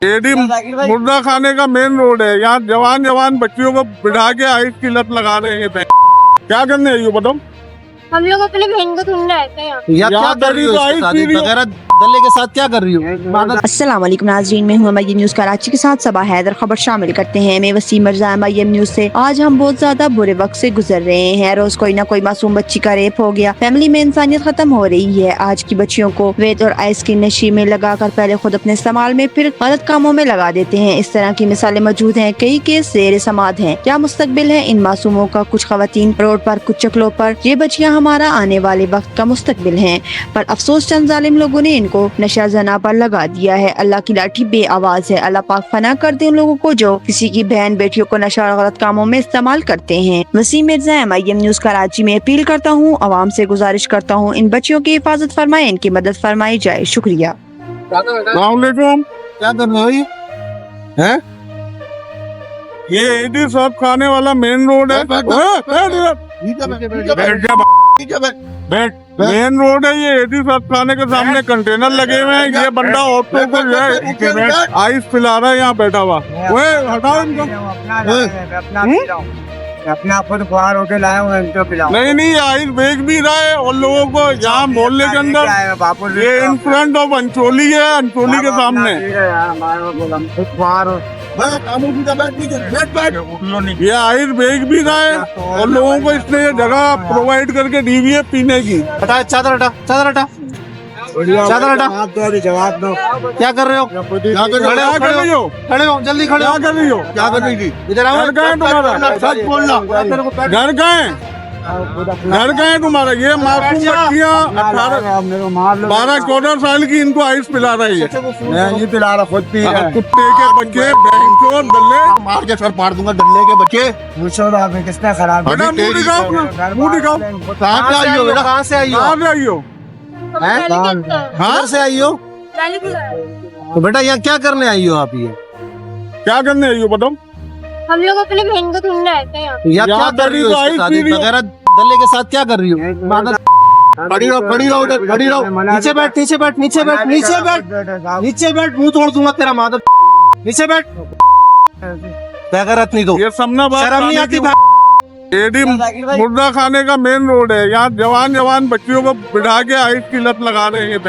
AD मुर्गा खाने का मेन रोड है। यहाँ जवान जवान बच्चियों को बिठा के आइस की लत लगा रहे हैं। क्या करने आई हो बताओ? हम लोग अपने बहन को ढूंढ रहे थे यहाँ। या क्या कर रही हो इसके साथ? वगैरह दल्ले के साथ क्या कर रही हो? अस्सलाम वालेकुम नाज़रीन, मैं हूँ MIM न्यूज़ कराची के साथ सबा हैदर। खबर शामिल करते हैं। मैं वसीम मिर्जा MIM न्यूज़ से। आज हम बहुत ज्यादा बुरे वक्त से गुजर रहे हैं। रोज कोई ना कोई मासूम बच्ची का रेप हो गया। फैमिली में इंसानियत खत्म हो रही है। आज की बच्चियों को वेद और आइस की नशी में लगाकर पहले खुद अपने इस्तेमाल में फिर गलत कामों में लगा देते हैं। इस तरह की मिसालें मौजूद हैं। कई केस ज़ेर समाअत हैं। क्या मुस्तकबिल है इन मासूमों का? कुछ खवातीन रोड पर, कुछ चकलों पर। ये बच्चियाँ हमारा आने वाले वक्त का मुस्तकबिल हैं, पर अफसोस चंद जालिम लोगों ने इनको नशा जना पर लगा दिया है। अल्लाह की लाठी बे आवाज है। अल्लाह पाक फना कर दे उन लोगों को जो किसी की बहन बेटियों को नशा और गलत कामों में इस्तेमाल करते हैं। वसीम मिर्जा MIM न्यूज़ कराची में अपील करता हूँ, आवाम से गुजारिश करता हूँ, इन बच्चियों की हिफाजत फरमाए, इनकी मदद फरमाई जाए। शुक्रिया। अस्सलामुअलैकुम। क्या कर रहे हो ये? हैं? ये एडी सब खाने वाला मेन रोड है। बैठ मेन रोड है ये। एडी सब खाने के सामने कंटेनर लगे हुए हैं। ये बंदा औरतों को जो है आइस पिला रहा है यहाँ बैठा हुआ। ओए हटाओ इनको। अपना खुद बाहर होके लाए हुए इनको पिलाओ। नहीं आइस बेच भी रहा है और लोगों को यहाँ मोहल्ले के अंदर। ये इन फ्रंट ऑफ अंचोली है, अंचोली के सामने ये आइस बेच भी रहा है और लोगों को इसने ये जगह प्रोवाइड करके दी हुई है पीने की। हटा चादर, हटा चादर, हटा चादर, हटा। जवाब दो। क्या कर रहे हो? खड़े हो, जल्दी खड़े हो। क्या कर रही हो? क्या कर रही थी? इधर आओ। घर कहाँ है तुम्हारा? सच बोलना। घर कहाँ है? घर कहाँ है तुम्हारा? ये मासूम बच्चियाँ 12-14 साल की इनको आइस पिला रही है। मैं नहीं पिला रहा, खुद पी रहा है। कुत्ते के बच्चे, बैंचोर, दल्ले। मार के सर फाड़ दूंगा डल्ले के बच्चे। पूछो ना आपने किसने खराब बेटा मुँह दिखाओ अपना, मुँह दिखाओ। कहाँ से आई हो बेटा? कहाँ से आई हो? कहाँ से आई हो? कहाँ से आई हो? तो बेटा यहाँ क्या करने आई हो आप? ये क्या करने आई हो बताओ? हम लोग अपने बहन को ढूंढ रहे थे यहाँ। या क्या कर रही हो इसके साथ? वगैरह दल्ले के साथ क्या कर रही हो? खड़ी रहो, खड़ी रहो, उधर खड़ी रहो। नीचे बैठ, नीचे बैठ, नीचे बैठ, नीचे बैठ, नीचे बैठ। मुंह तोड़ दूंगा तेरा मादर। नीचे बैठ। बेगैरत नहीं दो। ये समना बात शर्म नहीं आती? एडी मुर्गा खाने का मेन रोड है। यहाँ जवान जवान बच्चियों को बिठा के आइस की लत लगा रहे हैं।